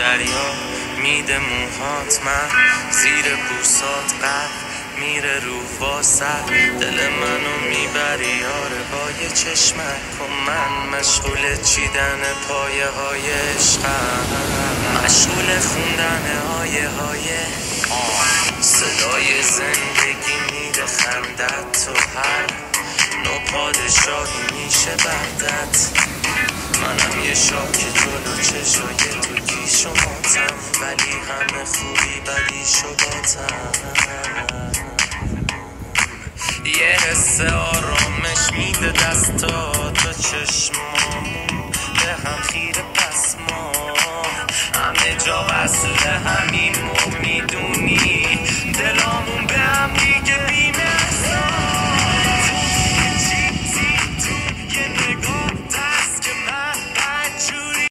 دریا میده موهات، من زیر بوسات قد میره رو واسط، دل منو میبری یاره با یه چشمک، و من مشغول چیدن پایه های عشقم، مشغول خوندن آیه های صدای زندگی میده خندت، تو هر نو پادشاهی میشه بعدت، منم یه شاک جلو چشای تو گیش و ماتم، ولی همه خوبی بدی شباتم، یه حس آرامش میده دستات و چشمامون به هم خیره، پس ما همه جا وصله هم